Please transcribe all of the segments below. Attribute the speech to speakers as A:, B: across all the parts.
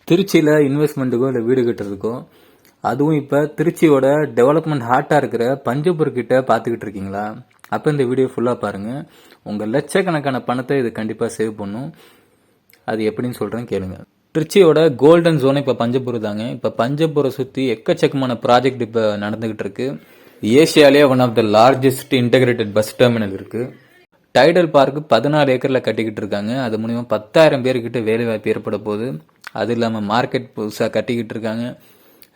A: திருச்சியில் இன்வெஸ்ட்மெண்ட்டுக்கோ இல்லை வீடு கட்டுறதுக்கோ, அதுவும் இப்போ திருச்சியோட டெவலப்மெண்ட் ஹார்ட்டாக இருக்கிற பஞ்சப்பூர் கிட்ட பார்த்துக்கிட்டு இருக்கீங்களா? அப்போ இந்த வீடியோ ஃபுல்லாக பாருங்கள். உங்கள் லட்சக்கணக்கான பணத்தை இது கண்டிப்பாக சேவ் பண்ணும். அது எப்படின்னு சொல்கிறேன் கேளுங்க. திருச்சியோட கோல்டன் ஜோன் இப்போ பஞ்சப்பூர் தாங்க. இப்போ பஞ்சப்பூரை சுற்றி எக்கச்சக்கமான ப்ராஜெக்ட் இப்போ நடந்துகிட்டு இருக்கு. ஏசியாலேயே one of the largest integrated bus terminal இருக்கு. டைடல் பார்க் 14 ஏக்கரில் கட்டிக்கிட்டு இருக்காங்க. அது மூலிமா 10,000 பேர்கிட்ட வேலை வாய்ப்பு ஏற்பட போகுது. அது இல்லாமல் மார்க்கெட் புதுசாக கட்டிக்கிட்டு இருக்காங்க.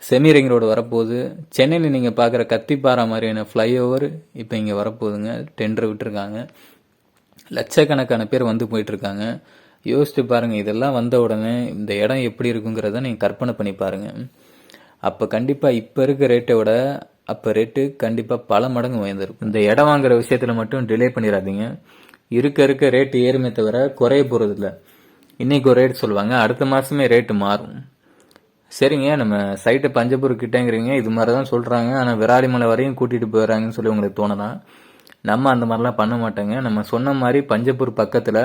A: செமி ரிங் ரோடு வரப்போகுது. சென்னையில் நீங்கள் பார்க்குற கத்திப்பாரா மாதிரியான ஃப்ளைஓவர் இப்போ இங்கே வரப்போகுதுங்க. டெண்டர் விட்டுருக்காங்க. லட்சக்கணக்கான பேர் வந்து போயிட்டுருக்காங்க. யோசிச்சு பாருங்கள், இதெல்லாம் வந்த உடனே இந்த இடம் எப்படி இருக்குங்கிறத நீங்கள் கற்பனை பண்ணி பாருங்கள். அப்போ கண்டிப்பாக இப்போ இருக்க ரேட்டை விட அப்போ ரேட்டு கண்டிப்பாக பல மடங்கு உயர்ந்திருக்கும். இந்த இடம் வாங்குற விஷயத்தில் மட்டும் டிலே பண்ணிடாதீங்க. இருக்க ரேட்டு ஏறுமே தவிர குறைய போகிறதில்ல. இன்னைக்கு ஒரு ரேட் சொல்லுவாங்க, அடுத்த மாதமே ரேட்டு மாறும். சரிங்க, நம்ம சைட்டை பஞ்சப்பூர் கிட்டேங்கிறீங்க, இது மாதிரி தான் சொல்கிறாங்க. ஆனால் விராலிமலை வரையும் கூட்டிகிட்டு போயிடறாங்கன்னு சொல்லி உங்களுக்கு தோணலாம். நம்ம அந்த மாதிரிலாம் பண்ண மாட்டோங்க. நம்ம சொன்ன மாதிரி பஞ்சப்பூர் பக்கத்தில்,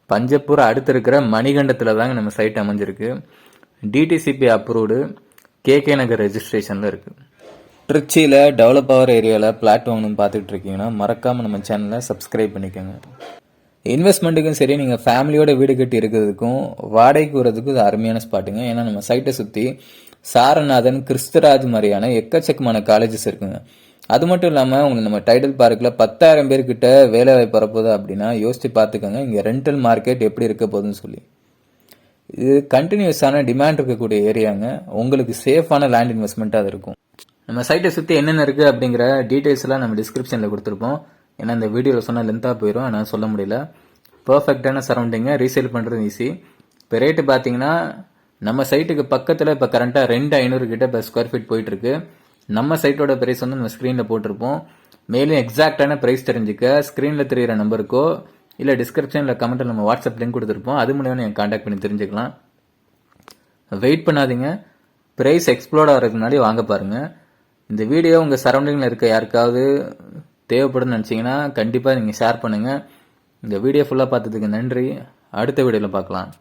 A: பஞ்சப்பூர் அடுத்து இருக்கிற மணிகண்டத்தில் தாங்க நம்ம சைட் அமைஞ்சிருக்கு. டிடிசிபி அப்ரூவ்டு, கேகே நகர் ரெஜிஸ்ட்ரேஷனில் இருக்குது. திருச்சியில் டெவலப் ஆகிற ஏரியாவில் பிளாட் வாங்கணும்னு பார்த்துட்டு இருக்கீங்கன்னா மறக்காமல் நம்ம சேனலை சப்ஸ்கிரைப் பண்ணிக்கோங்க. இன்வெஸ்ட்மெண்ட்டுக்கும் சரி, நீங்கள் ஃபேமிலியோட வீடு கட்டி இருக்கிறதுக்கும் வாடகைக்கு வரதுக்கும் இது அருமையான ஸ்பாட்டுங்க. ஏன்னா நம்ம சைட்டை சுற்றி சாரநாதன், கிறிஸ்துராஜ் மாதிரியான எக்கச்சக்கமான காலேஜஸ் இருக்குங்க. அது மட்டும் இல்லாமல் உங்களுக்கு நம்ம டைடல் பார்க்கில் 10,000 பேர்கிட்ட வேலை வாய்ப்பு வரப்போகுது அப்படின்னா யோசிச்சு பார்த்துக்கோங்க இங்கே ரெண்டல் மார்க்கெட் எப்படி இருக்க போகுதுன்னு சொல்லி. இது கண்டினியூஸான டிமாண்ட் இருக்கக்கூடிய ஏரியாங்க. உங்களுக்கு சேஃபான லேண்ட் இன்வெஸ்ட்மெண்ட்டாக அது இருக்கும். நம்ம சைட்டை சுற்றி என்னென்ன இருக்குது அப்படிங்கிற டீட்டெயில்ஸ்லாம் நம்ம டிஸ்கிரிப்ஷனில் கொடுத்துருப்போம். ஏன்னா இந்த வீடியோவில் சொன்னால் லென்த்தாக போயிடும், ஆனால் சொல்ல முடியல. பர்ஃபெக்டான சரௌண்டிங்கை ரீசேல் பண்ணுறது ஈஸி. இப்போ ரேட்டு பார்த்தீங்கன்னா நம்ம சைட்டுக்கு பக்கத்தில் இப்போ கரண்ட்டாக 2,500 கிட்ட இப்போ ஸ்கொயர் ஃபீட் போயிட்டுருக்கு. நம்ம சைட்டோட ப்ரைஸ் வந்து நம்ம ஸ்க்ரீனில் போட்டிருப்போம். மேலும் எக்ஸாக்டான ப்ரைஸ் தெரிஞ்சுக்க ஸ்க்ரீனில் தெரிகிற நம்பருக்கோ இல்லை டிஸ்கிரிப்ஷனில் கமெண்ட்டில் நம்ம வாட்ஸ்அப் லிங்க் கொடுத்துருப்போம். அது மூலியமாக நீங்கள் கான்டாக்ட் பண்ணி தெரிஞ்சுக்கலாம். வெயிட் பண்ணாதீங்க, ப்ரைஸ் எக்ஸ்ப்ளோர்ட் ஆகிறதுக்கு முன்னாடி வாங்க பாருங்கள். இந்த வீடியோ உங்கள் சரௌண்டிங்கில் இருக்க யாருக்காவது தேவைப்படுன்னு நினச்சிங்கன்னா கண்டிப்பாக நீங்கள் ஷேர் பண்ணுங்கள். இந்த வீடியோ ஃபுல்லாக பார்த்ததுக்கு நன்றி. அடுத்த வீடியோவில் பார்க்கலாம்.